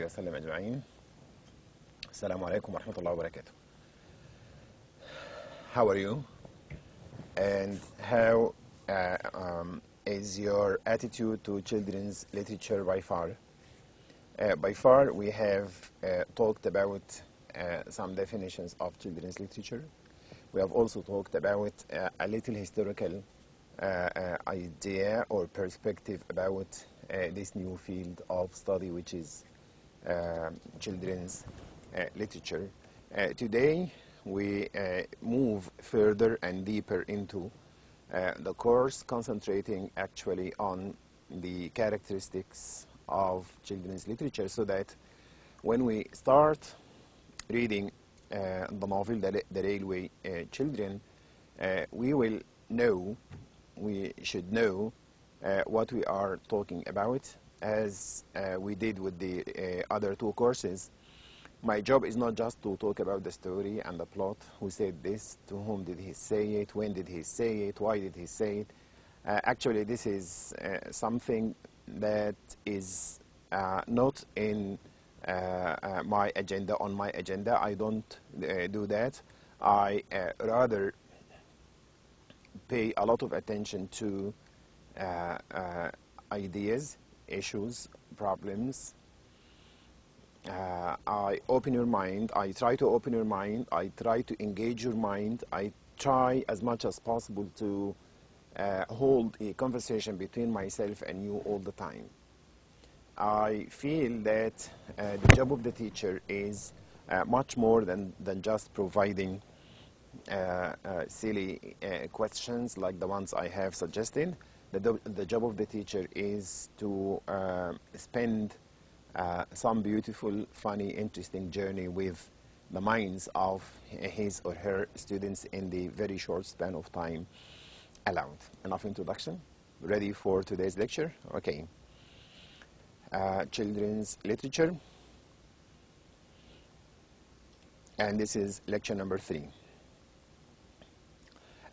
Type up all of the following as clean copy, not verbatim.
وسلم أجمعين. السلام عليكم ورحمة الله وبركاته. How are you? And how is your attitude to children's literature by far? By far, we have talked about some definitions of children's literature. We have also talked about a little historical idea or perspective about this new field of study, which is children's literature. Today, we move further and deeper into the course, concentrating actually on the characteristics of children's literature, so that when we start reading the novel, The Railway Children, we should know what we are talking about, as we did with the other two courses. My job is not just to talk about the story and the plot, who said this, to whom did he say it, when did he say it, why did he say it. Actually, this is something that is not in my agenda, on my agenda. I don't do that. I rather pay a lot of attention to ideas, issues, problems. I open your mind, I try to open your mind, I try to engage your mind, I try as much as possible to hold a conversation between myself and you all the time. I feel that the job of the teacher is much more than just providing silly questions like the ones I have suggested. The job of the teacher is to spend some beautiful, funny, interesting journey with the minds of his or her students in the very short span of time allowed. Enough introduction. Ready for today's lecture? Okay. Children's literature. And this is lecture number 3.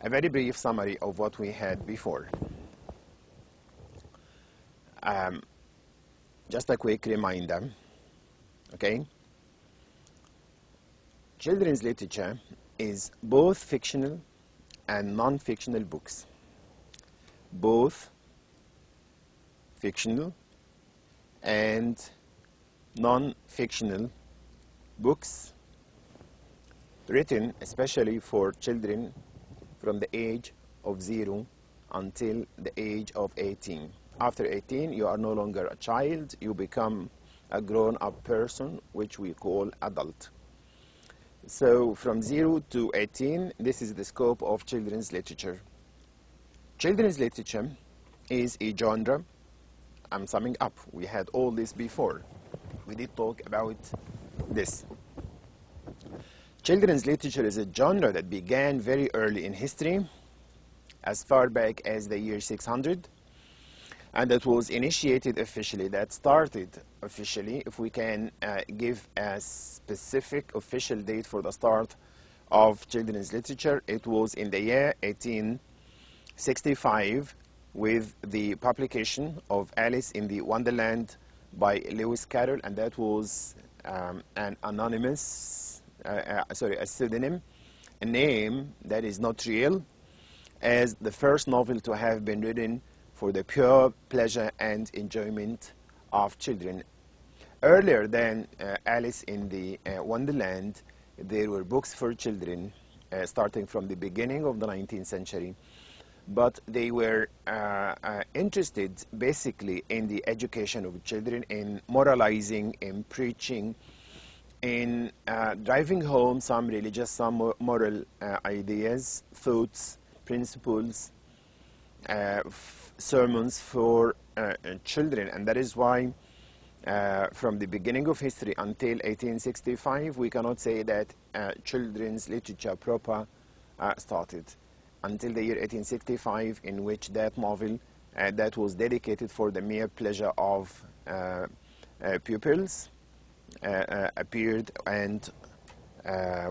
A very brief summary of what we had before. Just a quick reminder, okay? Children's literature is both fictional and non-fictional books. Both fictional and non-fictional books written especially for children from the age of 0 until the age of 18. After 18, you are no longer a child, you become a grown-up person, which we call adult. So from 0 to 18, this is the scope of children's literature. Children's literature is a genre. I'm summing up. We had all this before. We did talk about this. Children's literature is a genre that began very early in history, as far back as the year 600. And that was initiated officially, that started officially, if we can give a specific official date for the start of children's literature, it was in the year 1865 with the publication of Alice in the Wonderland by Lewis Carroll, and that was an anonymous, a pseudonym, a name that is not real, as the first novel to have been written for the pure pleasure and enjoyment of children. Earlier than Alice in the Wonderland, there were books for children starting from the beginning of the 19th century, but they were interested basically in the education of children, in moralizing, in preaching, in driving home some religious, some moral ideas, thoughts, principles, sermons for children. And that is why from the beginning of history until 1865 we cannot say that children's literature proper started until the year 1865, in which that novel that was dedicated for the mere pleasure of pupils appeared and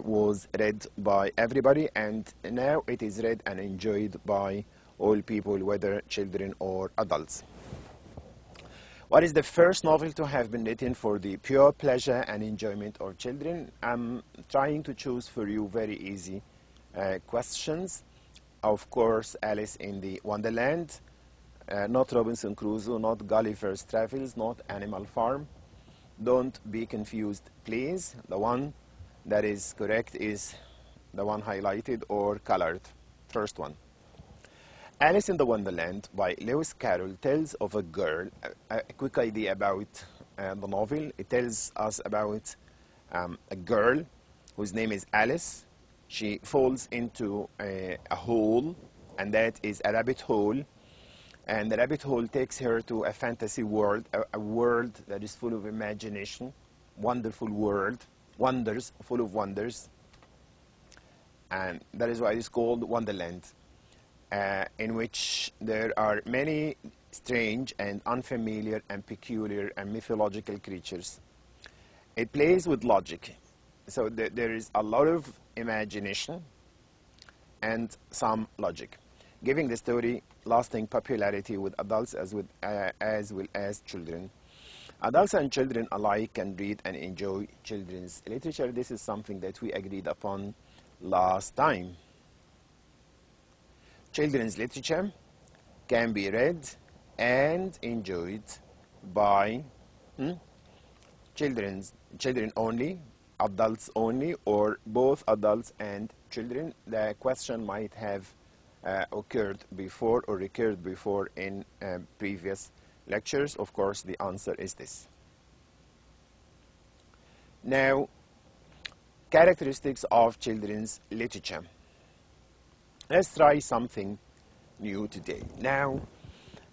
was read by everybody, and now it is read and enjoyed by all people, whether children or adults. What is the first novel to have been written for the pure pleasure and enjoyment of children? I'm trying to choose for you very easy questions. Of course, Alice in the Wonderland, not Robinson Crusoe, not Gulliver's Travels, not Animal Farm. Don't be confused, please. The one that is correct is the one highlighted or colored, first one. Alice in the Wonderland by Lewis Carroll tells of a girl, a quick idea about the novel. It tells us about a girl whose name is Alice. She falls into a hole, and that is a rabbit hole. And the rabbit hole takes her to a fantasy world, a world that is full of imagination, wonderful world, wonders, full of wonders. And that is why it's called Wonderland. In which there are many strange and unfamiliar and peculiar and mythological creatures. It plays with logic. So there is a lot of imagination and some logic, giving the story lasting popularity with adults as well as children. Adults and children alike can read and enjoy children's literature. This is something that we agreed upon last time. Children's literature can be read and enjoyed by children only, adults only, or both adults and children. The question might have occurred before or recurred before in previous lectures. Of course, the answer is this. Now, characteristics of children's literature. Let's try something new today. Now,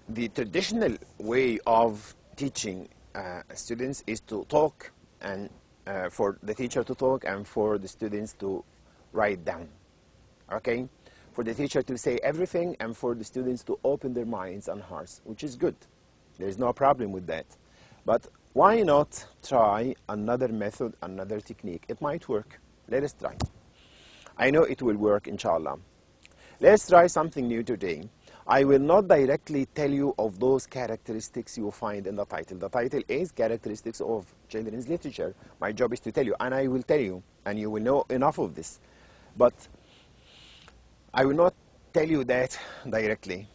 the traditional way of teaching students is to talk, and for the teacher to talk and for the students to write down. Okay? For the teacher to say everything and for the students to open their minds and hearts, which is good. There's no problem with that. But why not try another method, another technique? It might work. Let us try. I know it will work, inshallah. Let's try something new today. I will not directly tell you of those characteristics you find in the title. The title is Characteristics of Children's Literature. My job is to tell you, and I will tell you, and you will know enough of this. But I will not tell you that directly.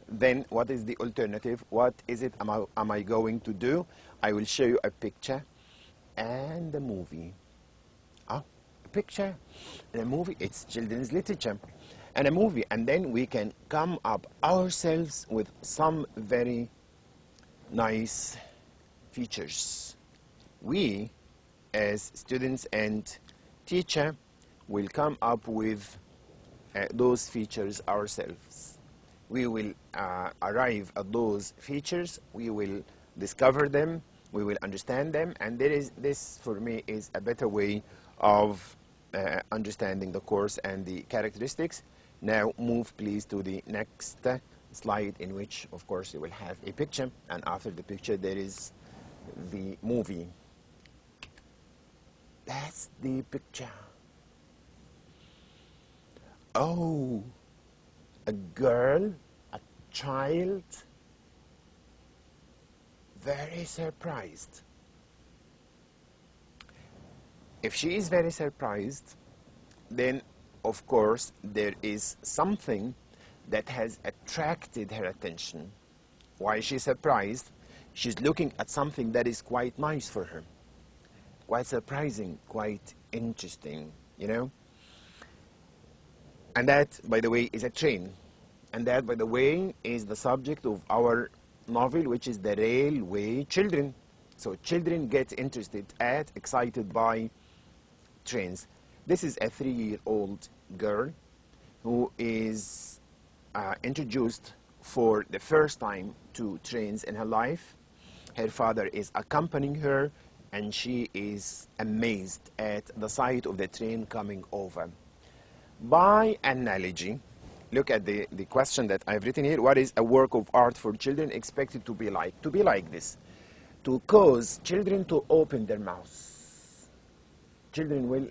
Then what is the alternative? What is it am I going to do? I will show you a picture and a movie. A picture and a movie, it's children's literature. And a movie, and then we can come up ourselves with some very nice features. We, as students and teacher, will come up with those features ourselves. We will arrive at those features, we will discover them, we will understand them, and this for me is a better way of understanding the course and the characteristics. Now move please to the next slide, in which of course you will have a picture, and after the picture there is the movie. That's the picture. Oh, a girl, a child, very surprised. If she is very surprised, then of course there is something that has attracted her attention. Why is she surprised? She's looking at something that is quite nice for her, quite surprising, quite interesting, you know. And that, by the way, is a train. And that, by the way, is the subject of our novel, which is The Railway Children. So children get interested at, excited by trains. This is a 3-year-old girl who is introduced for the first time to trains in her life. Her father is accompanying her, and she is amazed at the sight of the train coming over. By analogy, look at the question that I've written here. What is a work of art for children expected to be like? To be like this. To cause children to open their mouths. Children will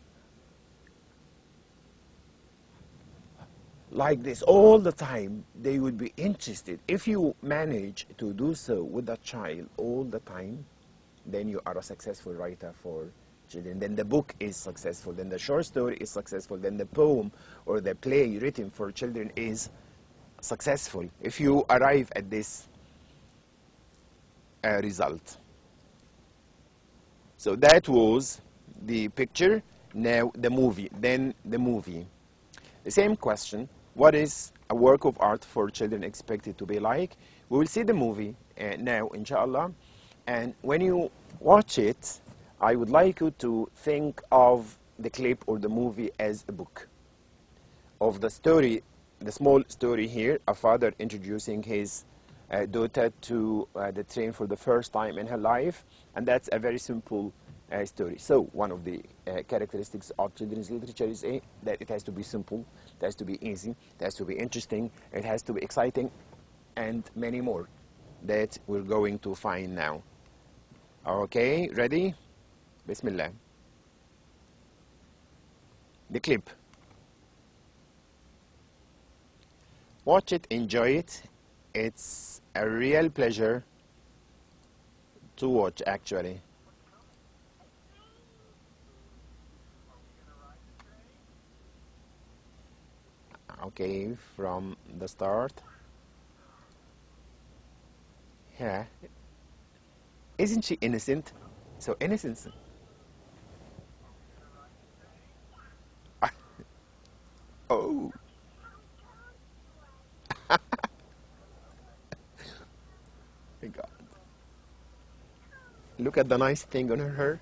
like this all the time, they would be interested. If you manage to do so with a child all the time, then you are a successful writer for children. Then the book is successful, then the short story is successful, then the poem or the play written for children is successful, if you arrive at this result. So that was the picture. Now the movie. Then the movie. The same question. What is a work of art for children expected to be like? We will see the movie now, inshallah. And when you watch it, I would like you to think of the clip or the movie as a book. Of the story, the small story here, a father introducing his daughter to the train for the first time in her life. And that's a very simple story. So one of the characteristics of children's literature is that it has to be simple, it has to be easy, it has to be interesting, it has to be exciting, and many more that we're going to find now. Okay, ready? Bismillah. The clip. Watch it, enjoy it. It's a real pleasure to watch, actually. Okay, from the start. Yeah. Isn't she innocent? So innocent. Oh. My God. Look at the nice thing on her hair.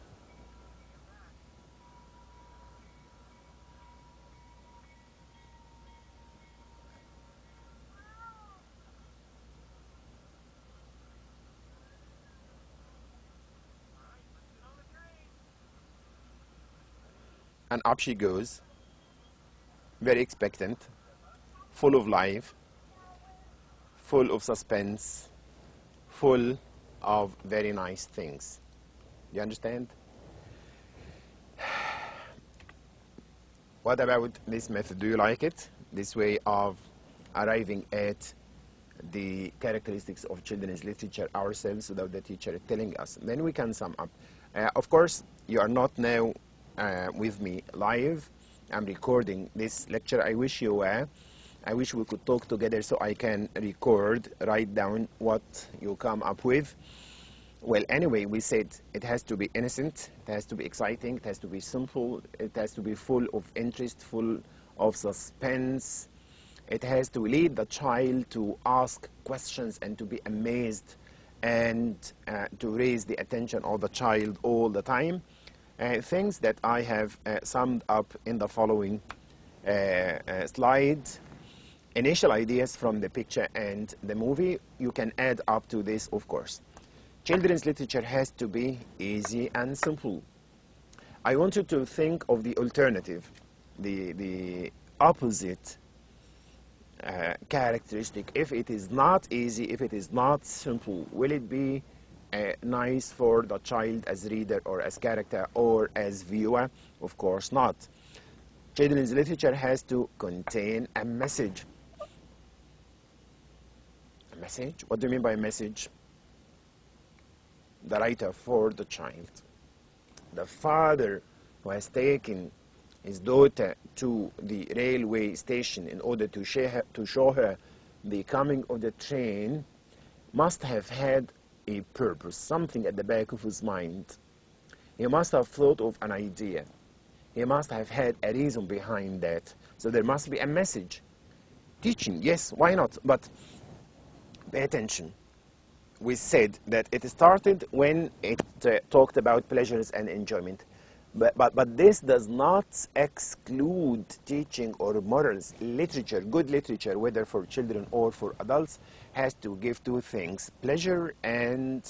And up she goes, very expectant, full of life, full of suspense, full of very nice things. You understand? What about this method? Do you like it? This way of arriving at the characteristics of children's literature ourselves without the teacher telling us. Then we can sum up. Of course, you are not now with me live. I'm recording this lecture. I wish you were. I wish we could talk together so I can record, write down what you come up with. Well, anyway, we said it has to be innocent, it has to be exciting, it has to be simple, it has to be full of interest, full of suspense. It has to lead the child to ask questions and to be amazed and to raise the attention of the child all the time. Things that I have summed up in the following slides. Initial ideas from the picture and the movie. You can add up to this, of course. Children's literature has to be easy and simple. I want you to think of the alternative, the opposite characteristic. If it is not easy, if it is not simple, will it be nice for the child as reader or as character or as viewer? Of course not. Children's literature has to contain a message. A message? What do you mean by a message? The writer for the child. The father who has taken his daughter to the railway station in order to show her the coming of the train must have had a purpose, something at the back of his mind. He must have thought of an idea. He must have had a reason behind that. So there must be a message. Teaching, yes, why not? But pay attention. We said that it started when it talked about pleasures and enjoyment. But this does not exclude teaching or morals. Literature, good literature, whether for children or for adults, has to give two things: pleasure and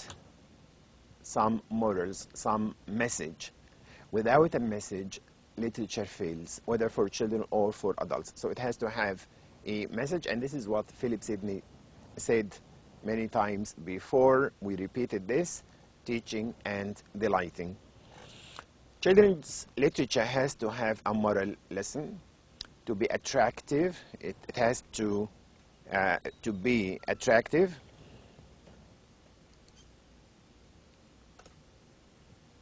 some morals, some message. Without a message, literature fails, whether for children or for adults. So it has to have a message, and this is what Philip Sidney said many times before. We repeated this: teaching and delighting. Children's literature has to have a moral lesson to be attractive. It has to be attractive.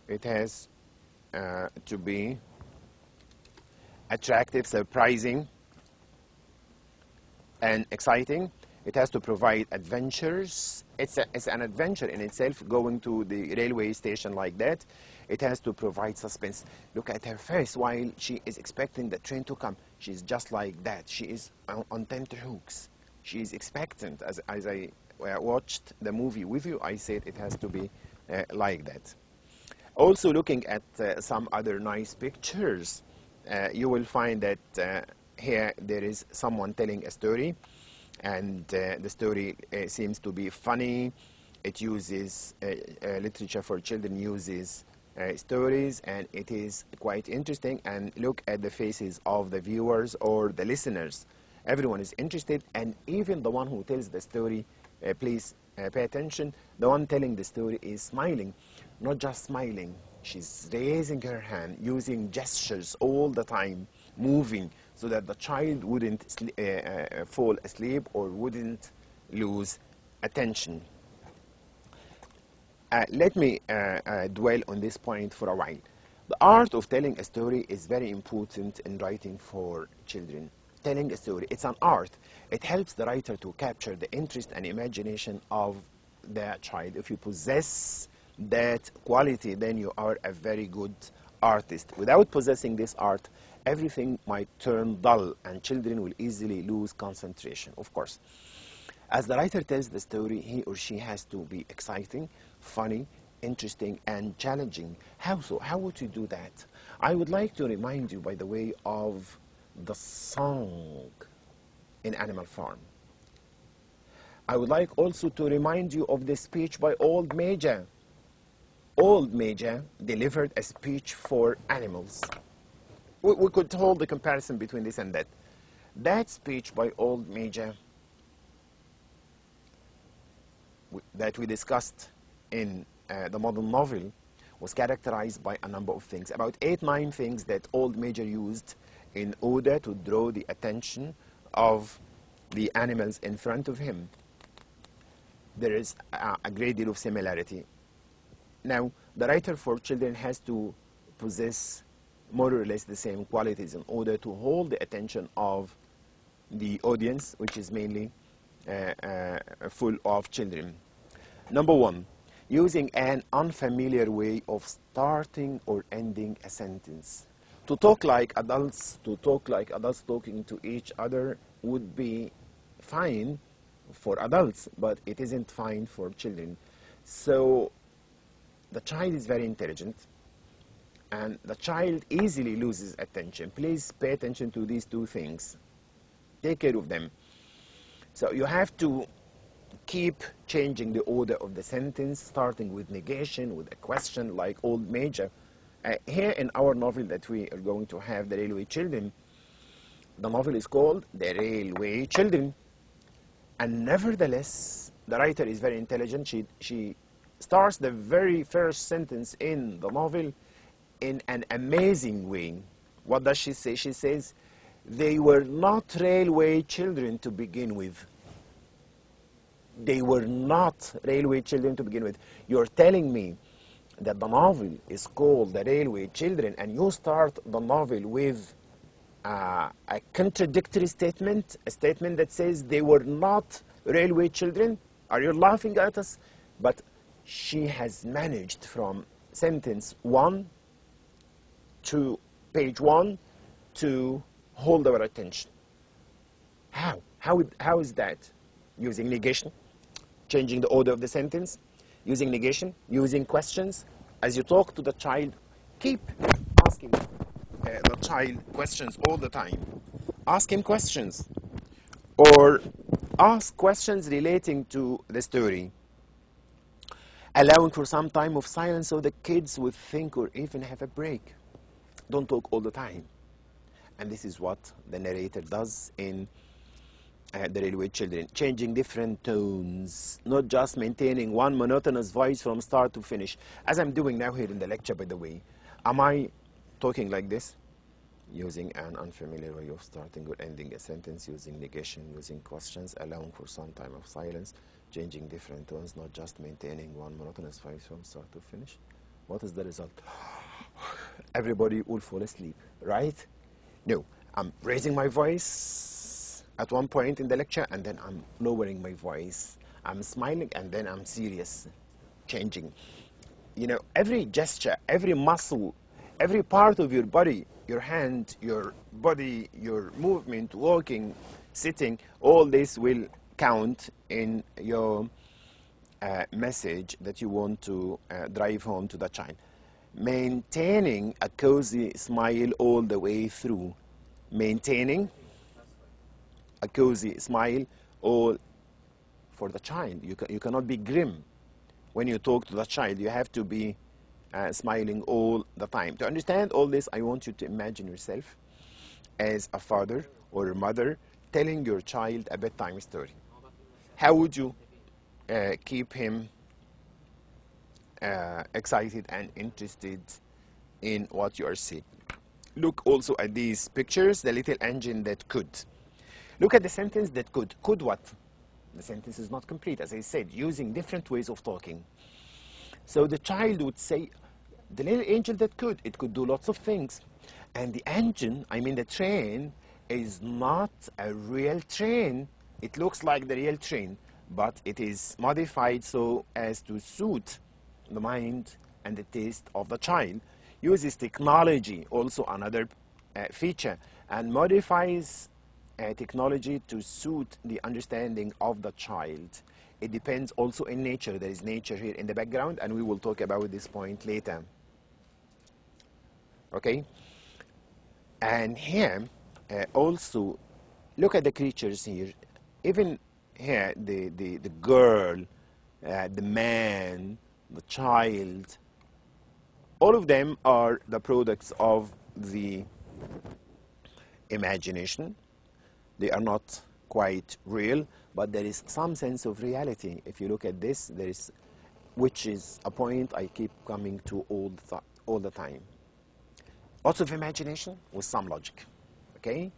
It has to be attractive, surprising, and exciting. It has to provide adventures. It's an adventure in itself, going to the railway station like that. It has to provide suspense. Look at her face while she is expecting the train to come. She's just like that. She is on tenterhooks. She is expectant. As I watched the movie with you, I said it has to be like that. Also, looking at some other nice pictures, you will find that here there is someone telling a story, and the story seems to be funny. It uses literature for children uses stories, and it is quite interesting. And look at the faces of the viewers or the listeners. Everyone is interested, and even the one who tells the story, please pay attention. The one telling the story is smiling, not just smiling. She's raising her hand, using gestures all the time, moving, so that the child wouldn't fall asleep or wouldn't lose attention. Let me dwell on this point for a while. The art of telling a story is very important in writing for children. Telling a story, it's an art. It helps the writer to capture the interest and imagination of the child. If you possess that quality, then you are a very good artist. Without possessing this art, everything might turn dull, and children will easily lose concentration, of course. As the writer tells the story, he or she has to be exciting, funny, interesting, and challenging. How so? How would you do that? I would like to remind you, by the way, of the song in Animal Farm. I would like also to remind you of the speech by Old Major. Old Major delivered a speech for animals. We could hold the comparison between this and that. That speech by Old Major that we discussed in the modern novel was characterized by a number of things, about 8-9 things that Old Major used in order to draw the attention of the animals in front of him. There is a great deal of similarity. Now, the writer for children has to possess more or less the same qualities in order to hold the attention of the audience, which is mainly full of children. Number 1, using an unfamiliar way of starting or ending a sentence. To talk like adults talking to each other would be fine for adults, but it isn't fine for children. So the child is very intelligent, and the child easily loses attention. Please pay attention to these 2 things. Take care of them. So you have to keep changing the order of the sentence, starting with negation, with a question like Old Major. Here in our novel that we are going to have, The Railway Children, the novel is called The Railway Children. And nevertheless, the writer is very intelligent. She starts the very first sentence in the novel in an amazing way. What does she say? She says, they were not railway children to begin with. They were not railway children to begin with. You're telling me that the novel is called The Railway Children, and you start the novel with a contradictory statement, a statement that says they were not railway children? Are you laughing at us? But she has managed from sentence 1 to page 1 to hold our attention. How? How is that? Using negation, changing the order of the sentence, using negation, using questions. As you talk to the child, keep asking the child questions all the time. Ask him questions, or ask questions relating to the story, allowing for some time of silence so the kids would think or even have a break. Don't talk all the time. And this is what the narrator does in The Railway Children, changing different tones, not just maintaining one monotonous voice from start to finish, as I'm doing now here in the lecture, by the way. Am I talking like this? using an unfamiliar way of starting or ending a sentence, using negation, using questions, allowing for some time of silence, changing different tones, not just maintaining one monotonous phrase from start to finish. What is the result? Everybody will fall asleep, right? No, I'm raising my voice at one point in the lecture, and then I'm lowering my voice. I'm smiling, and then I'm serious, changing. You know, every gesture, every muscle, every part of your body, your hand, your body, your movement, walking, sitting, all this will count in your message that you want to drive home to the child. Maintaining a cozy smile all the way through. Maintaining a cozy smile all for the child. You cannot be grim when you talk to the child. You have to be smiling all the time. To understand all this, I want you to imagine yourself as a father or a mother telling your child a bedtime story. How would you keep him excited and interested in what you are saying? Look also at these pictures, the little engine that could. Look at the sentence that could. Could what? The sentence is not complete, as I said, using different ways of talking. So the child would say, the little angel that could, it could do lots of things. And the engine, I mean the train, is not a real train. It looks like the real train, but it is modified so as to suit the mind and the taste of the child. Uses technology, also another feature, and modifies technology to suit the understanding of the child. It depends also in nature. There is nature here in the background, and we will talk about this point later. Okay? And here, also, look at the creatures here. Even here, the girl, the man, the child, all of them are the products of the imagination. They are not quite real, but there is some sense of reality. If you look at this, there is, which is a point I keep coming to all the time. Lots of imagination with some logic. Okay?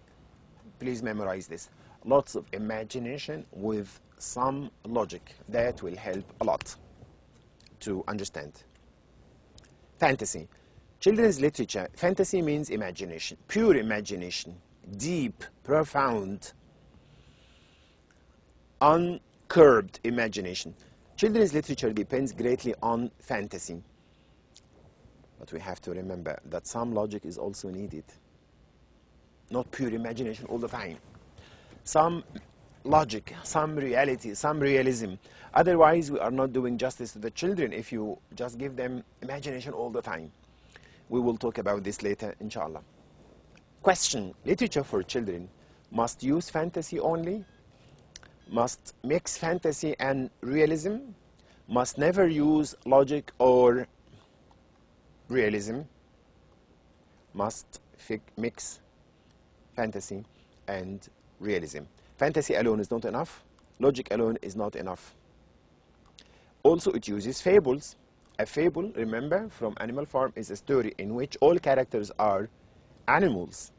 Please memorize this. Lots of imagination with some logic. That will help a lot to understand. Fantasy. Children's literature. Fantasy means imagination, pure imagination, deep, profound, uncurbed imagination. Children's literature depends greatly on fantasy. But we have to remember that some logic is also needed. Not pure imagination all the time. Some logic, some reality, some realism. Otherwise, we are not doing justice to the children if you just give them imagination all the time. We will talk about this later, inshallah. Question. Literature for children must use fantasy only? Must mix fantasy and realism? Must never use logic or realism? Must mix fantasy and realism. Fantasy alone is not enough. Logic alone is not enough. Also, it uses fables. A fable, remember, from Animal Farm is a story in which all characters are animals.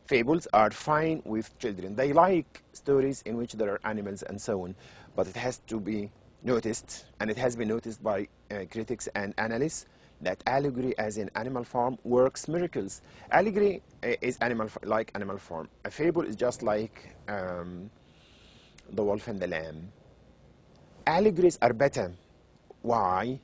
Fables are fine with children. They like stories in which there are animals and so on. But it has to be noticed, and it has been noticed by critics and analysts, that allegory, as in Animal Farm, works miracles. Allegory is like Animal Farm. A fable is just like the wolf and the lamb. Allegories are better. Why?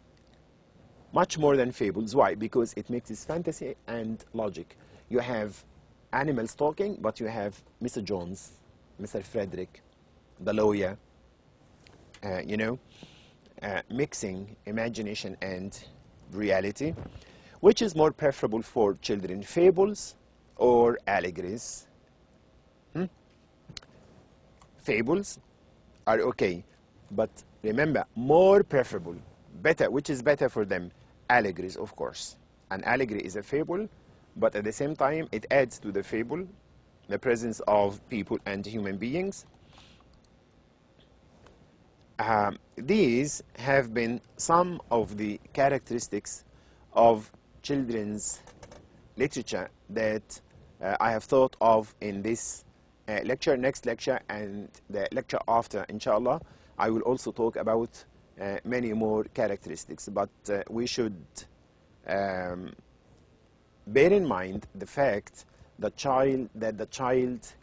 Much more than fables. Why? Because it mixes fantasy and logic. You have animals talking, but you have Mr. Jones, Mr. Frederick, the lawyer, mixing imagination and reality. Which is more preferable for children, fables or allegories? Fables are okay, but remember, more preferable, better, which is better for them? Allegories, of course. An allegory is a fable, but at the same time, it adds to the fable the presence of people and human beings. These have been some of the characteristics of children's literature that I have thought of in this lecture, next lecture, and the lecture after, inshallah, I will also talk about many more characteristics. But we should bear in mind the fact that the child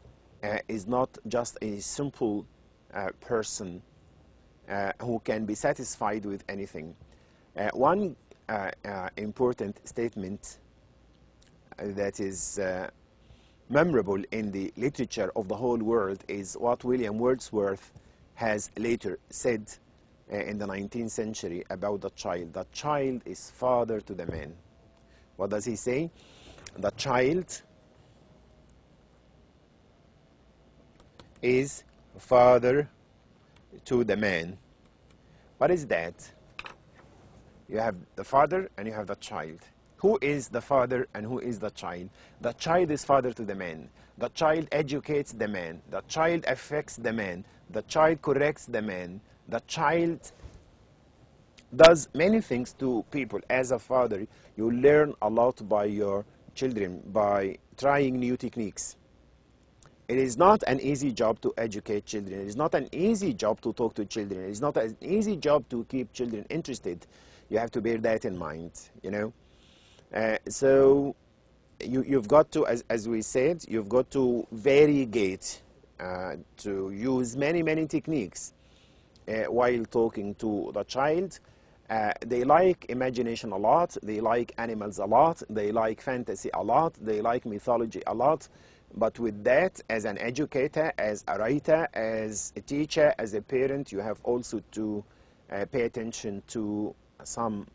is not just a simple person who can be satisfied with anything. One important statement that is memorable in the literature of the whole world is what William Wordsworth has later said in the 19th century about the child. The child is father to the man. What does he say? The child is father to the man. What is that? You have the father and you have the child. Who is the father and who is the child? The child is father to the man. The child educates the man. The child affects the man. The child corrects the man. The child does many things to people. As a father, you learn a lot by your children, by trying new techniques. It is not an easy job to educate children. It is not an easy job to talk to children. It is not an easy job to keep children interested. You have to bear that in mind, you know. So you've got to, as we said, you've got to variegate, to use many techniques while talking to the child. They like imagination a lot. They like animals a lot. They like fantasy a lot. They like mythology a lot. But with that, as an educator, as a writer, as a teacher, as a parent, you have also to pay attention to some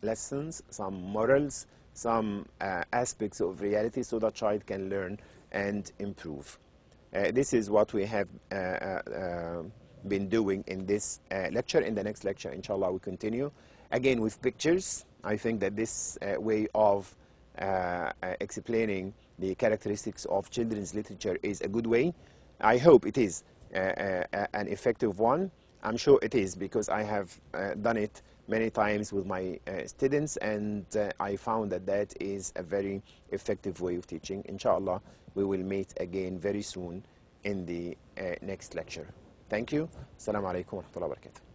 lessons, some morals, some aspects of reality so the child can learn and improve. This is what we have been doing in this lecture. In the next lecture, inshallah, we continue again with pictures. I think that this way of explaining the characteristics of children's literature is a good way. I hope it is an effective one. I'm sure it is, because I have done it many times with my students, and I found that that is a very effective way of teaching. Inshallah, we will meet again very soon in the next lecture. Thank you. Assalamu alaikum wa rahmatullahi wa barakatuh.